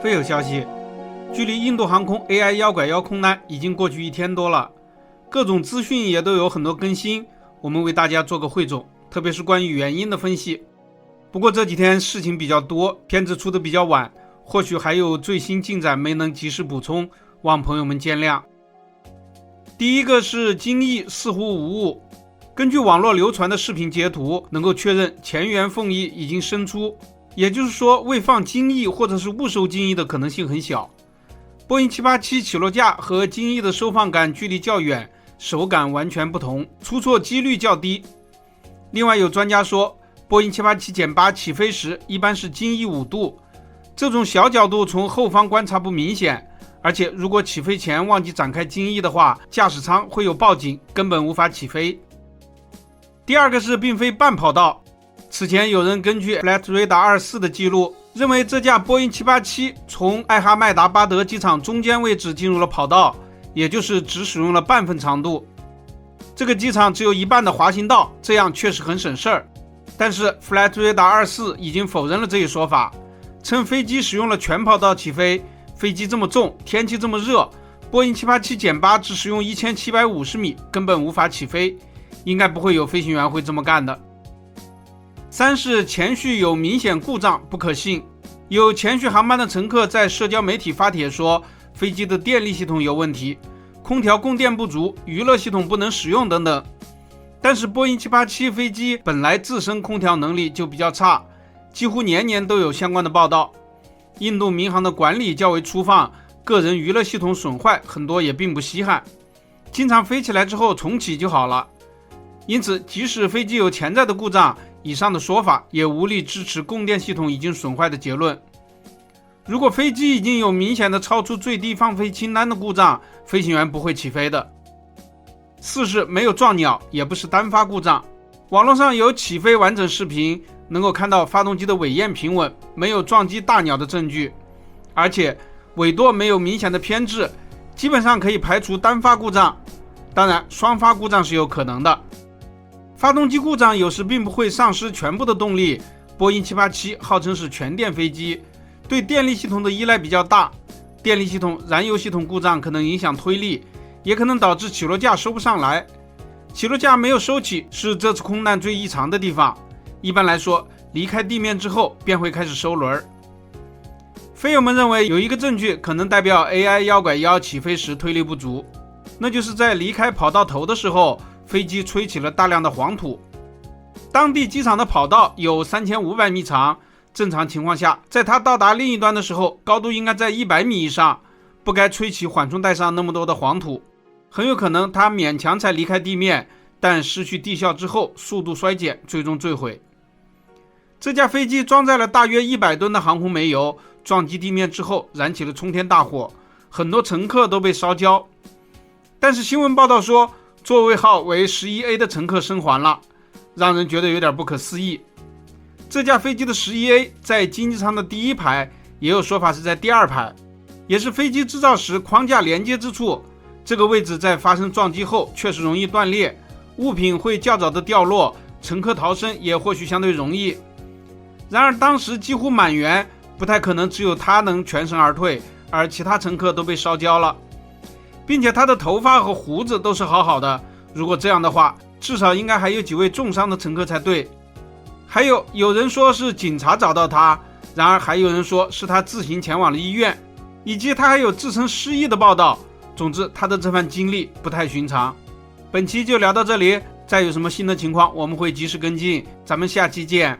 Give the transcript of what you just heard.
非有消息，距离印度航空 AI 妖拐妖空难已经过去1天多了，各种资讯也都有很多更新，我们为大家做个汇总，特别是关于原因的分析。不过这几天事情比较多，片子出的比较晚，或许还有最新进展没能及时补充，望朋友们见谅。第一个是金翼似乎无误，根据网络流传的视频截图，能够确认前缘凤翼已经伸出，也就是说未放金翼或者是误收金翼的可能性很小。波音787起落架和金翼的收放杆距离较远，手感完全不同，出错几率较低。另外有专家说，波音787-8起飞时一般是金翼5度，这种小角度从后方观察不明显，而且如果起飞前忘记展开金翼的话，驾驶舱会有报警，根本无法起飞。第二个是并非半跑道，此前有人根据 Flight Radar 24的记录，认为这架波音787从艾哈迈达巴德机场中间位置进入了跑道，也就是只使用了半份长度。这个机场只有一半的滑行道，这样确实很省事儿。但是 Flight Radar 24已经否认了这一说法，称飞机使用了全跑道起飞，飞机这么重，天气这么热，波音787-8只使用1750米，根本无法起飞，应该不会有飞行员会这么干的。三是前序有明显故障，不可信。有前序航班的乘客在社交媒体发帖说，飞机的电力系统有问题，空调供电不足，娱乐系统不能使用等等。但是波音787飞机本来自身空调能力就比较差，几乎年年都有相关的报道。印度民航的管理较为粗放，个人娱乐系统损坏很多也并不稀罕，经常飞起来之后重启就好了。因此即使飞机有潜在的故障，以上的说法也无力支持供电系统已经损坏的结论。如果飞机已经有明显的超出最低放飞清单的故障，飞行员不会起飞的。四是没有撞鸟，也不是单发故障。网络上有起飞完整视频，能够看到发动机的尾焰平稳，没有撞击大鸟的证据，而且尾舵没有明显的偏置，基本上可以排除单发故障。当然双发故障是有可能的。发动机故障有时并不会丧失全部的动力，波音787号称是全电飞机，对电力系统的依赖比较大，电力系统、燃油系统故障可能影响推力，也可能导致起落架收不上来。起落架没有收起是这次空难最异常的地方，一般来说离开地面之后便会开始收轮。飞友们认为有一个证据可能代表 AI 妖拐妖起飞时推力不足，那就是在离开跑道头的时候，飞机吹起了大量的黄土。当地机场的跑道有3500米长，正常情况下在它到达另一端的时候，高度应该在100米以上，不该吹起缓冲带上那么多的黄土。很有可能它勉强才离开地面，但失去地效之后速度衰减，最终坠毁。这架飞机装载了大约100吨的航空煤油，撞击地面之后燃起了冲天大火，很多乘客都被烧焦。但是新闻报道说，座位号为11A 的乘客生还了，让人觉得有点不可思议。这架飞机的11A 在经济舱的第1排，也有说法是在第2排，也是飞机制造时框架连接之处。这个位置在发生撞击后确实容易断裂，物品会较早的掉落，乘客逃生也或许相对容易。然而当时几乎满员，不太可能只有他能全身而退，而其他乘客都被烧焦了，并且他的头发和胡子都是好好的，如果这样的话，至少应该还有几位重伤的乘客才对。还有人说是警察找到他，然而还有人说是他自行前往了医院，以及他还有自称失忆的报道。总之他的这番经历不太寻常。本期就聊到这里，再有什么新的情况我们会及时跟进，咱们下期见。